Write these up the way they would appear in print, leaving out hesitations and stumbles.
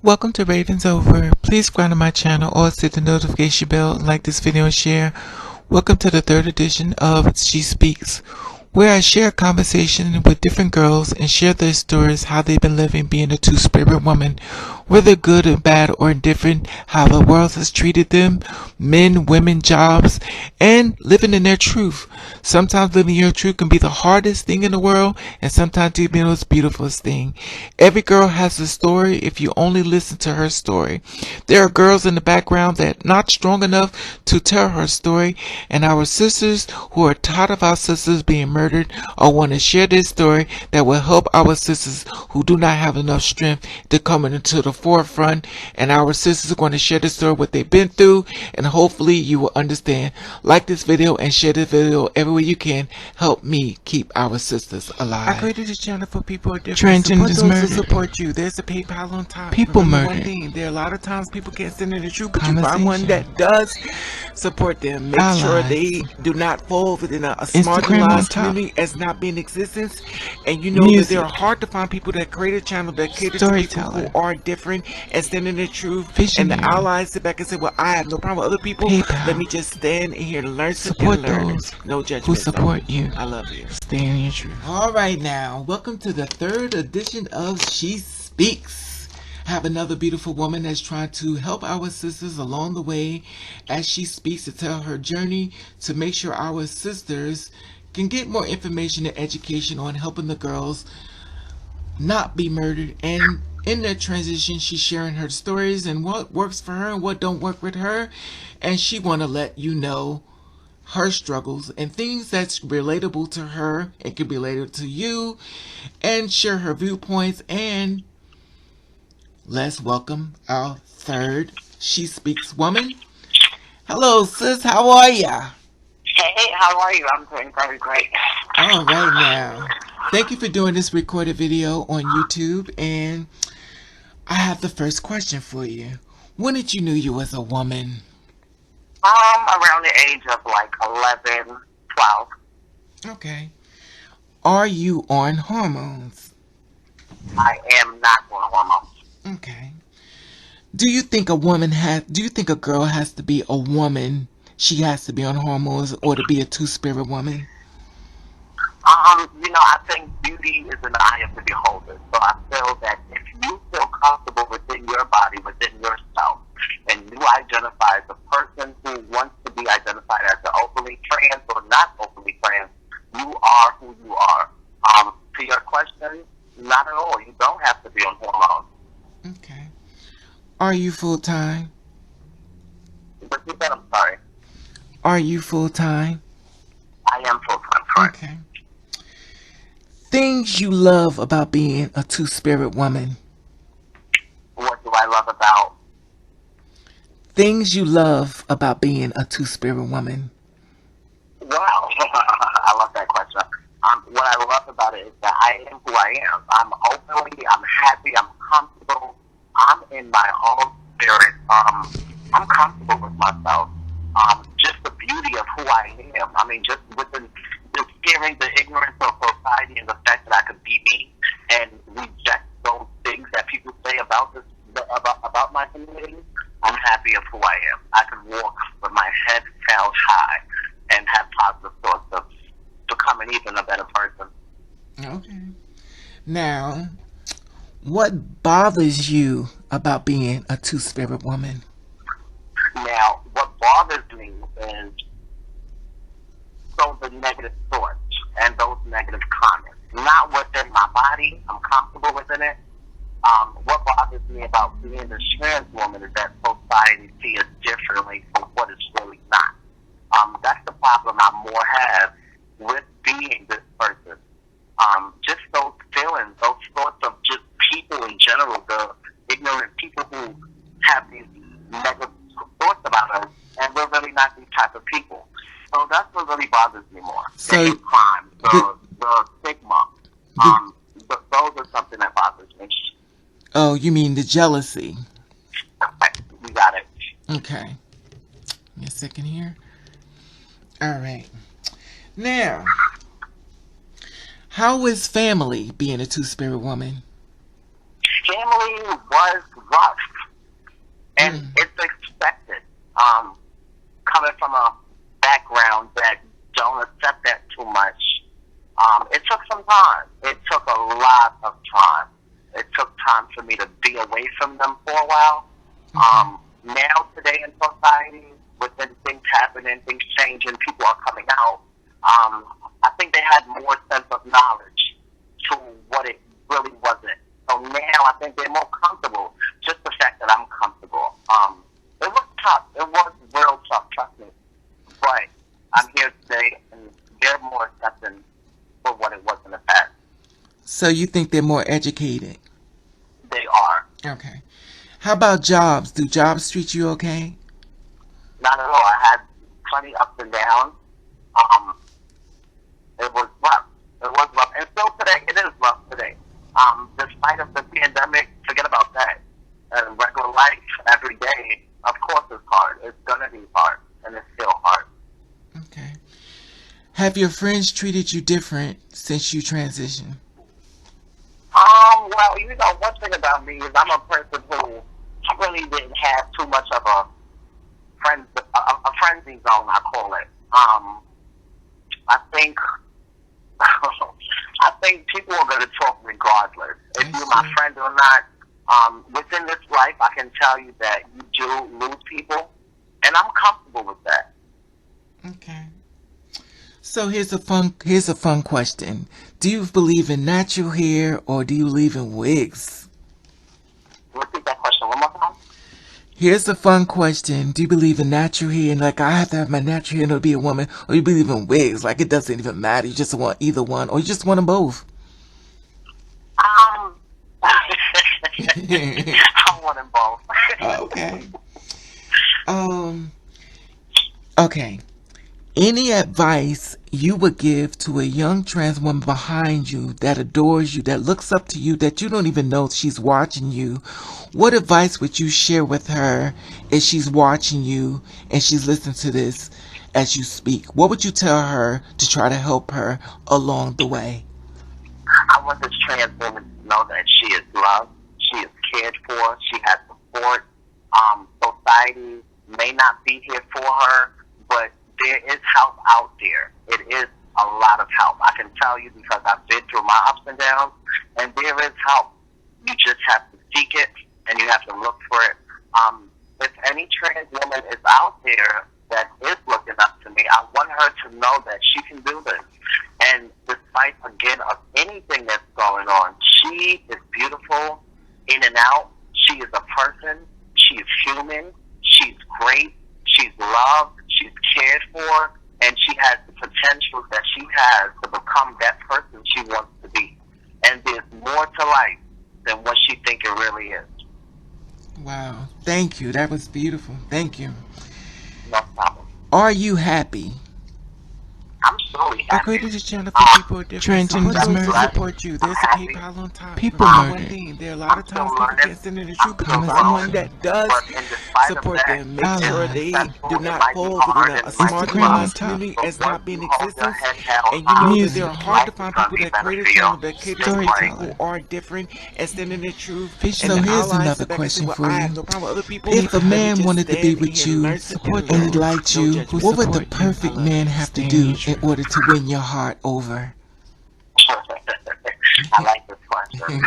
Welcome to Ravenovah. Please subscribe to my channel or hit the notification bell, like this video and share. Welcome to the third edition of She Speaks, where I share conversation with different girls and share their stories, how they've been living being a two-spirit woman, whether good or bad or indifferent, how the world has treated them, men, women, jobs, and living in their truth. Sometimes living your truth can be the hardest thing in the world, and sometimes it can be the most beautifulest thing. Every girl has a story if you only listen to her story. There are girls in the background that are not strong enough to tell her story, and our sisters who are tired of our sisters being murdered or want to share this story that will help our sisters who do not have enough strength to come into the forefront. And our sisters are going to share the story, what they've been through, and hopefully you will understand. Like this video and share this video everywhere you can. Help me keep our sisters alive. I created this channel for people who are different. Transgenders murdered. To support you. There's a PayPal on top. People Remember murdered. one thing, there are a lot of times people can't stand in the truth, but you find one that does support them. Make sure they do not fall within a marginalized community as not being in existence. And you know that there are hard to find people that create a channel that cater to people who are different and stand in the truth. And the allies sit back and say, well, I have no problem with other people. Let me just stand in here to learn something. Support those no judgment who support you. I love you. Stay in your truth. Alright now, welcome to the third edition of She Speaks. I have another beautiful woman that's trying to help our sisters along the way as she speaks to tell her journey to make sure our sisters can get more information and education on helping the girls not be murdered. And in that transition, she's sharing her stories and what works for her and what don't work with her. And she want to let you know her struggles and things that's relatable to her and can be related to you, and share her viewpoints. And let's welcome our third She Speaks woman. Hello, sis. How are ya? Hey, how are you? I'm doing very great. All right now. Thank you for doing this recorded video on YouTube. And I have the first question for you. When did you know you was a woman? Around the age of like 11, 12. Okay. Are you on hormones? I am not on hormones. Okay. Do you think a girl has to be a woman? She has to be on hormones or to be a two-spirit woman? I think beauty is in the eye of the beholder. So I feel that if you feel comfortable within your body, within yourself, and you identify as a person who wants to be identified as an openly trans or not openly trans, you are who you are. To your question, not at all. You don't have to be on hormones. Okay. Are you full-time? Repeat that, I'm sorry. Are you full-time? I am full-time, correct. Okay. Things you love about being a two-spirit woman. What do I love about? Things you love about being a two-spirit woman. Wow. I love that question. What I love about it is that I am who I am. I'm openly, I'm happy, I'm comfortable. I'm in my own spirit. I'm comfortable with myself. Just the beauty of who I am. I mean, just hearing the ignorance of society and the fact that I could be me and reject those things that people say about my community. I'm happy of who I am. I can walk with my head held high and have positive thoughts of becoming even a better person. Okay. Now, what bothers you about being a two-spirit woman? Now, what bothers me is the negative thoughts and those negative comments. Not within my body. I'm comfortable within it. What bothers me about being a trans woman is that society sees us differently from what it's really not. That's the problem I more have with being this person. Just those feelings, those thoughts of just people in general, the ignorant people who have these negative thoughts about us, and we're really not these type of people. So that's what really bothers me more. So, crime, the stigma, those are something that bothers me. Oh, you mean the jealousy? You got it. Okay. Give me a second here. All right. Now, how is family being a two-spirit woman? Family was rough. And it's expected. Coming from a background that don't accept that too much, it took some time. It took a lot of time. It took time for me to be away from them for a while. Now, today in society, with things happening, things changing, people are coming out, I think they had more sense of knowledge to what it really wasn't. So now I think they're more comfortable. Just the fact that I'm comfortable. It was tough. It was real tough, trust me. But I'm here today, and they're more accepting for what it was in the past. So you think they're more educated? They are. Okay. How about jobs? Do jobs treat you okay? Not at all. I had plenty ups and downs. It was rough. It was rough. And still today, it is rough today. Despite of the pandemic, forget about that. And regular life, every day, of course it's hard. It's going to be hard. And it's still hard. Okay. Have your friends treated you different since you transitioned? Well, one thing about me is I'm a person who really didn't have too much of a frenzy zone, I call it. I think people are going to talk regardless. If you're my friend or not, within this life, I can tell you that you do lose people, and I'm comfortable with that. Okay. So here's a fun question. Do you believe in natural hair or do you believe in wigs? Repeat that question one more time. Here's a fun question. Do you believe in natural hair and like I have to have my natural hair in order to be a woman, or you believe in wigs? Like it doesn't even matter. You just want either one, or you just want them both? I want them both. Okay. Okay. Any advice you would give to a young trans woman behind you that adores you, that looks up to you, that you don't even know she's watching you? What advice would you share with her if she's watching you and she's listening to this as you speak? What would you tell her to try to help her along the way? I want this trans woman to know that she is loved, she is cared for, she has support. Society may not be here for her, but there is help out there. It is a lot of help. I can tell you because I've been through my ups and downs, and there is help. You just have to seek it, and you have to look for it. If any trans woman is out there that is looking up to me, I want her to know that she can do this. And despite, again, of anything that's going on, she is beautiful in and out. She is a person. She is human. She's great. She's loved. She's cared for. And she has the potential that she has to become that person she wants to be. And there's more to life than what she thinks it really is. Wow. Thank you. That was beautiful. Thank you. No problem. Are you happy? I'm slowly happy. I created this channel for people with different transgenders support you. There's a PayPal on top. People one thing. There are a lot of times people can't send in the truth because someone that does support them, make sure they do not fold, do not a smart community as not being existence. And you know that there are hard to find people that create a channel that cater to people who are different and send in the truth. So here's another question for you. If a man wanted to be with you and he liked you, what would the perfect man have to do in order to win your heart over? I like this question.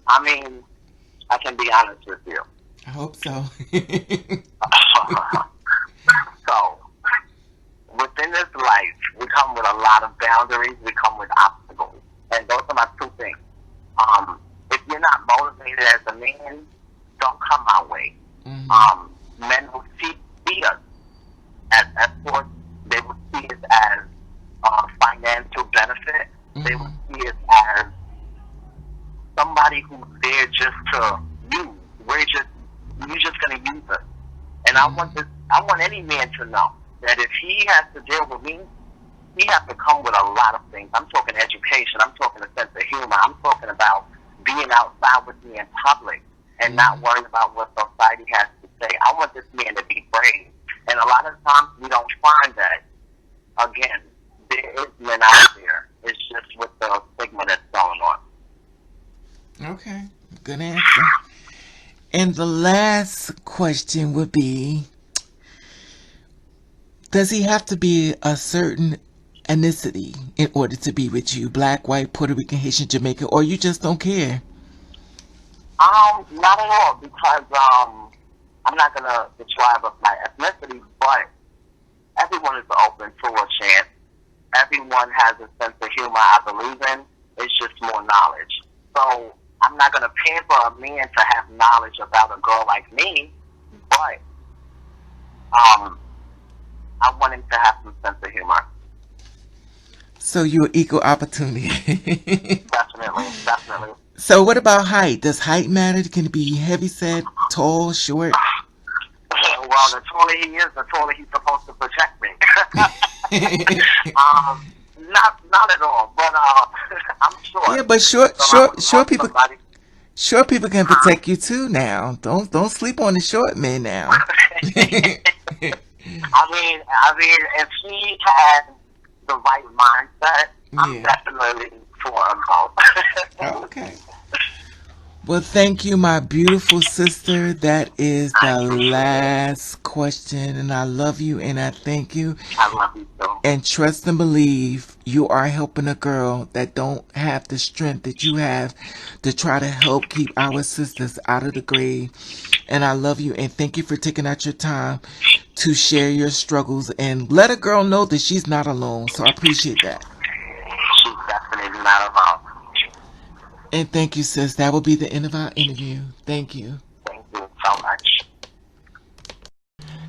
I mean, I can be honest with you. I hope so. So, within this life, we come with a lot of boundaries. We come with obstacles. And those are my two things. If you're not motivated as a man, don't come my way. Men will see us as escorts. They will see us as financial benefit. They will see us as somebody who's there just to use. You're just going to use us. And I want any man to know that if he has to deal with me, he has to come with a lot of things. I'm talking education. I'm talking a sense of humor. I'm talking about being outside with me in public and not worrying about what society has to say. I want this man to be brave. And a lot of times we don't find that. Again, there is men out there. It's just with the stigma that's going on. Okay, good answer. And the last question would be, does he have to be a certain ethnicity in order to be with you? Black, white, Puerto Rican, Haitian, Jamaican, or you just don't care? Not at all, because I'm not gonna describe my ethnicity, but everyone is open to a chance. Everyone has a sense of humor, I believe in. It's just more knowledge. So I'm not gonna pamper a man to have knowledge about a girl like me, but I want him to have some sense of humor. So you're equal opportunity. Definitely. So what about height? Does height matter? Can it be heavyset, tall, short? Well, the taller he is, the taller he's supposed to protect me. Not at all, but I'm short. Yeah, but short people. Somebody. Short people can protect you too. Now, don't sleep on the short men now. I mean, if he had the right mindset, I'm definitely for a goal. Okay. Well, thank you, my beautiful sister. That is the last question, and I love you, and I thank you. I love you too. And trust and believe you are helping a girl that don't have the strength that you have to try to help keep our sisters out of the grave. And I love you, and thank you for taking out your time to share your struggles and let a girl know that she's not alone. So I appreciate that. She's definitely not alone. And thank you, sis. That will be the end of our interview. Thank you. Thank you so much.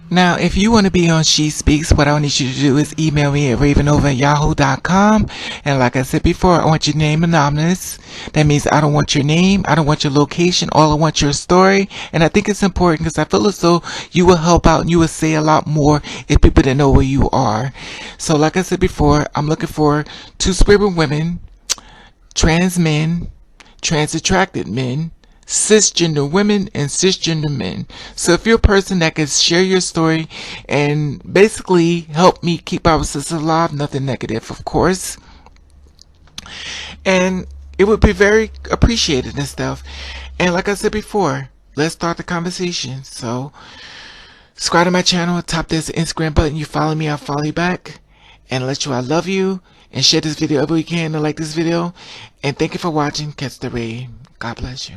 Now, if you want to be on She Speaks, what I need you to do is email me at ravenovah@yahoo.com. And like I said before, I want your name anonymous. That means I don't want your name. I don't want your location. All I want your story. And I think it's important because I feel as though you will help out and you will say a lot more if people didn't know where you are. So like I said before, I'm looking for two-spirit women, trans men, trans-attracted men, cisgender women, and cisgender men. So if you're a person that can share your story and basically help me keep our sisters alive, nothing negative, of course, and it would be very appreciated and stuff. And like I said before, let's start the conversation. So subscribe to my channel. Top there's the Instagram button. You follow me, I'll follow you back, and let you know I love you. And share this video every week you can, and like this video. And thank you for watching. Catch the rain. God bless you.